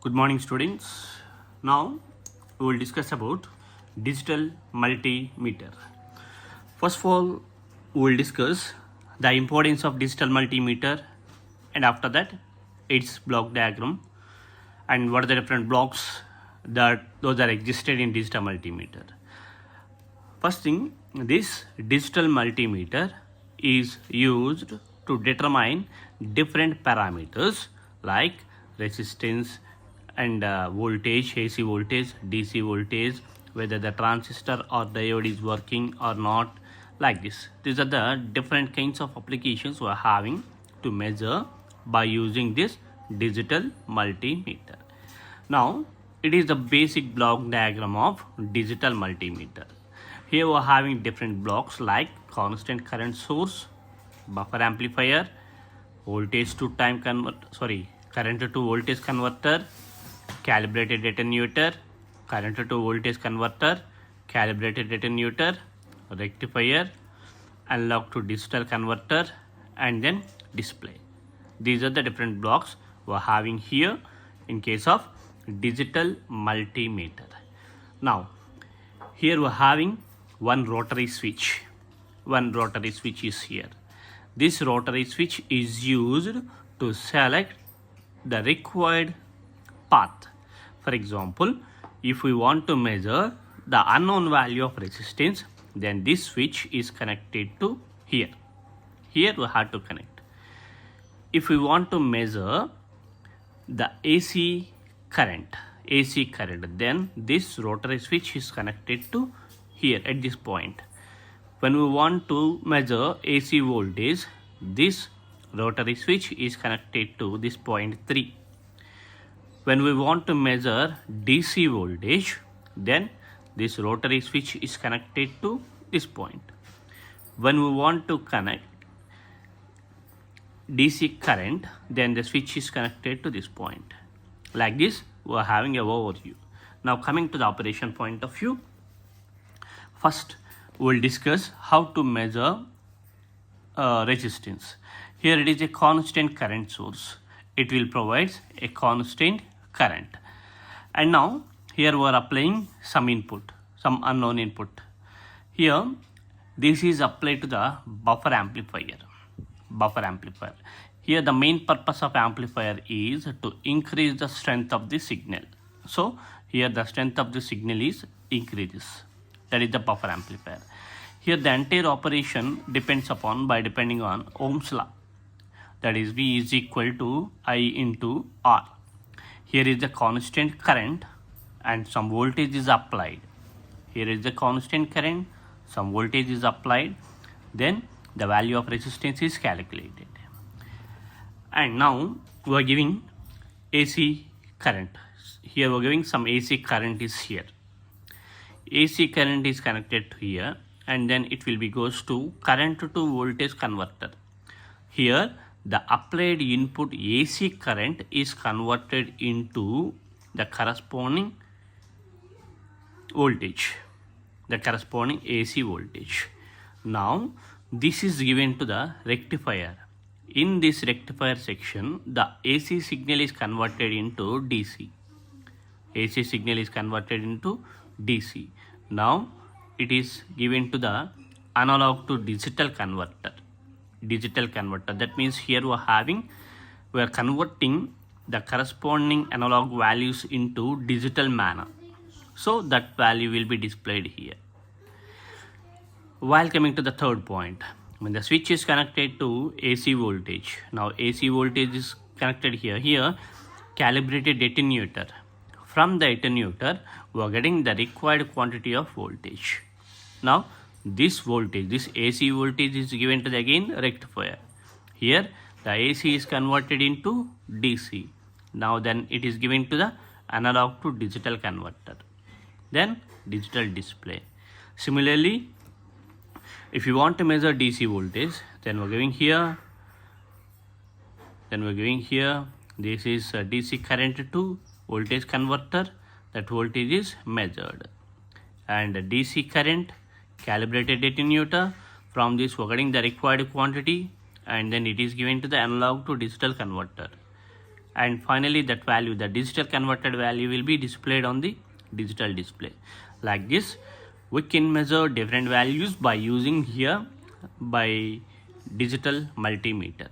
Good morning, students. Now we will discuss about digital multimeter. First of all, we will discuss the importance of digital multimeter, and after that its block diagram and what are the different blocks that those are existed in digital multimeter. First thing, this digital multimeter is used to determine different parameters like resistance and voltage, AC voltage, DC voltage, whether the transistor or diode is working or not, like this. These are the different kinds of applications we are having to measure by using this digital multimeter. Now, it is the basic block diagram of digital multimeter. Here we are having different blocks like constant current source, buffer amplifier, voltage to time current to voltage converter, calibrated attenuator, current to voltage converter, calibrated attenuator, rectifier, analog to digital converter, and then display. These are the different blocks we are having here in case of digital multimeter. Now, here we are having one rotary switch. One rotary switch is here. This rotary switch is used to select the required path. For example, if we want to measure the unknown value of resistance, then this switch is connected to here. Here we have to connect. If we want to measure the AC current, then this rotary switch is connected to here at this point. When we want to measure AC voltage, this rotary switch is connected to this point 3. When we want to measure DC voltage, then this rotary switch is connected to this point. When we want to connect DC current, then the switch is connected to this point. Like this, we are having an overview. Now coming to the operation point of view, first we will discuss how to measure resistance. Here it is a constant current source. It will provide a constant current. And now here we are applying some input, some unknown input. Here this is applied to the buffer amplifier. Here the main purpose of amplifier is to increase the strength of the signal. So here the strength of the signal is increases. That is the buffer amplifier. Here the entire operation depending on Ohm's law. That is V is equal to I into R. Here is the constant current and some voltage is applied. Here is the constant current, some voltage is applied. Then the value of resistance is calculated. And now we are giving AC current. Here we are giving some AC current is here. AC current is connected to here, and then it will be goes to current to voltage converter. Here the applied input AC current is converted into the corresponding voltage, the corresponding AC voltage. Now this is given to the rectifier. In this rectifier section, the AC signal is converted into DC. AC signal is converted into DC. Now it is given to the analog to digital converter. That means here we are converting the corresponding analog values into digital manner. So that value will be displayed here. While coming to the third point, when the switch is connected to AC voltage, now AC voltage is connected here. Here calibrated attenuator. From the attenuator, we are getting the required quantity of voltage. Now this voltage, this AC voltage is given to the again rectifier. Here the AC is converted into DC. Now then it is given to the analog to digital converter. Then digital display. Similarly, if you want to measure DC voltage, then we're giving here. This is DC current to voltage converter. That voltage is measured. And DC current, calibrated attenuator. From this we're getting the required quantity, and then it is given to the analog to digital converter. and finally that value, the digital converted value, will be displayed on the digital display. Like this we can measure different values by using here by digital multimeter.